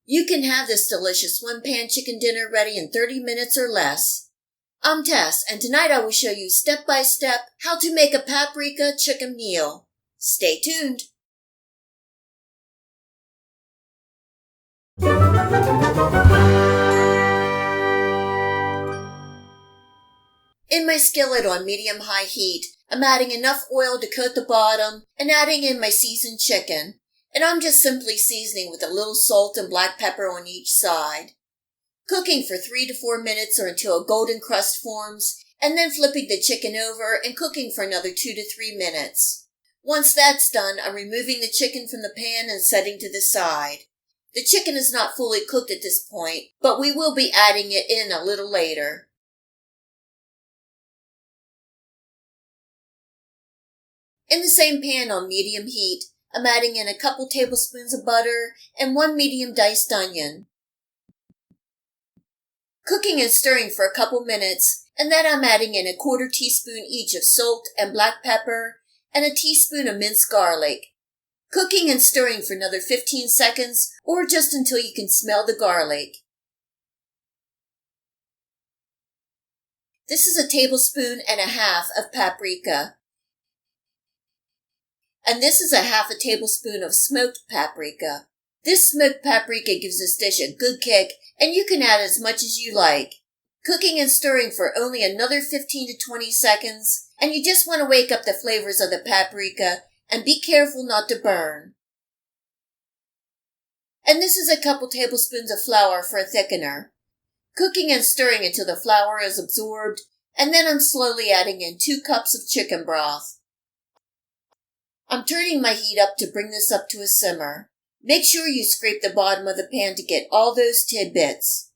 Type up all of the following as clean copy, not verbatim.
You can have this delicious one-pan chicken dinner ready in 30 minutes or less. I'm Tess, and tonight I will show you step-by-step how to make a paprika chicken meal. Stay tuned. In my skillet on medium-high heat, I'm adding enough oil to coat the bottom and adding in my seasoned chicken. And I'm just simply seasoning with a little salt and black pepper on each side. Cooking for 3 to 4 minutes or until a golden crust forms, and then flipping the chicken over and cooking for another 2 to 3 minutes. Once that's done, I'm removing the chicken from the pan and setting to the side. The chicken is not fully cooked at this point, but we will be adding it in a little later. In the same pan on medium heat, I'm adding in a couple tablespoons of butter and 1 medium diced onion. Cooking and stirring for a couple minutes, and then I'm adding in a 1/4 teaspoon each of salt and black pepper and a teaspoon of minced garlic. Cooking and stirring for another 15 seconds or just until you can smell the garlic. This is a tablespoon and a half of paprika. And this is a half a tablespoon of smoked paprika. This smoked paprika gives this dish a good kick, and you can add as much as you like. Cooking and stirring for only another 15 to 20 seconds, and you just want to wake up the flavors of the paprika and be careful not to burn. And this is a couple tablespoons of flour for a thickener. Cooking and stirring until the flour is absorbed, and then I'm slowly adding in 2 cups of chicken broth. I'm turning my heat up to bring this up to a simmer. Make sure you scrape the bottom of the pan to get all those tidbits.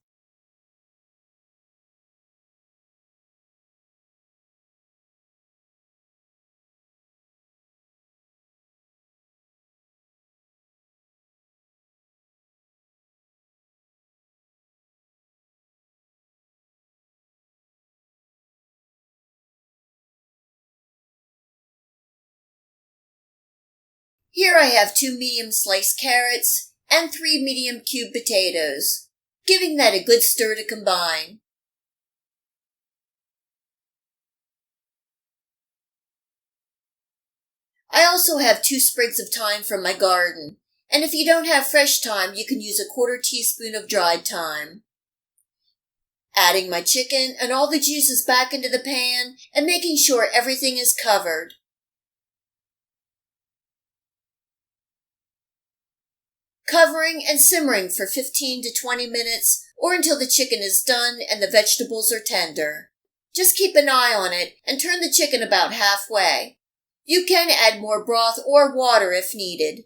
Here I have 2 medium sliced carrots and 3 medium cubed potatoes, giving that a good stir to combine. I also have 2 sprigs of thyme from my garden, and if you don't have fresh thyme, you can use a 1/4 teaspoon of dried thyme. Adding my chicken and all the juices back into the pan and making sure everything is covered. Covering and simmering for 15 to 20 minutes or until the chicken is done and the vegetables are tender. Just keep an eye on it and turn the chicken about halfway. You can add more broth or water if needed.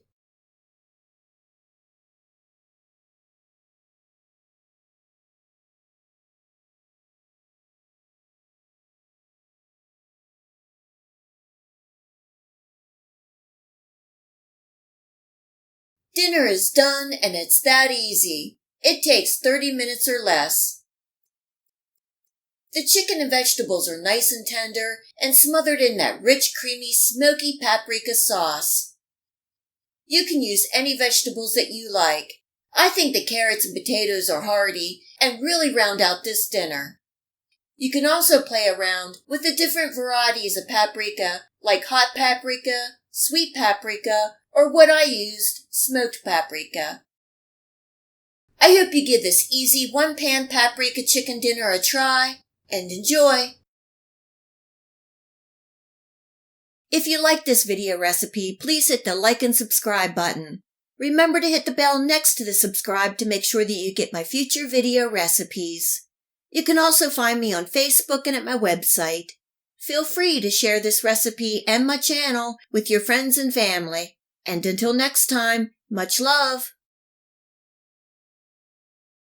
Dinner is done and it's that easy. It takes 30 minutes or less. The chicken and vegetables are nice and tender and smothered in that rich, creamy, smoky paprika sauce. You can use any vegetables that you like. I think the carrots and potatoes are hearty and really round out this dinner. You can also play around with the different varieties of paprika, like hot paprika, sweet paprika, or what I used, smoked paprika. I hope you give this easy one-pan paprika chicken dinner a try, and enjoy! If you like this video recipe, please hit the like and subscribe button. Remember to hit the bell next to the subscribe to make sure that you get my future video recipes. You can also find me on Facebook and at my website. Feel free to share this recipe and my channel with your friends and family. And until next time, much love!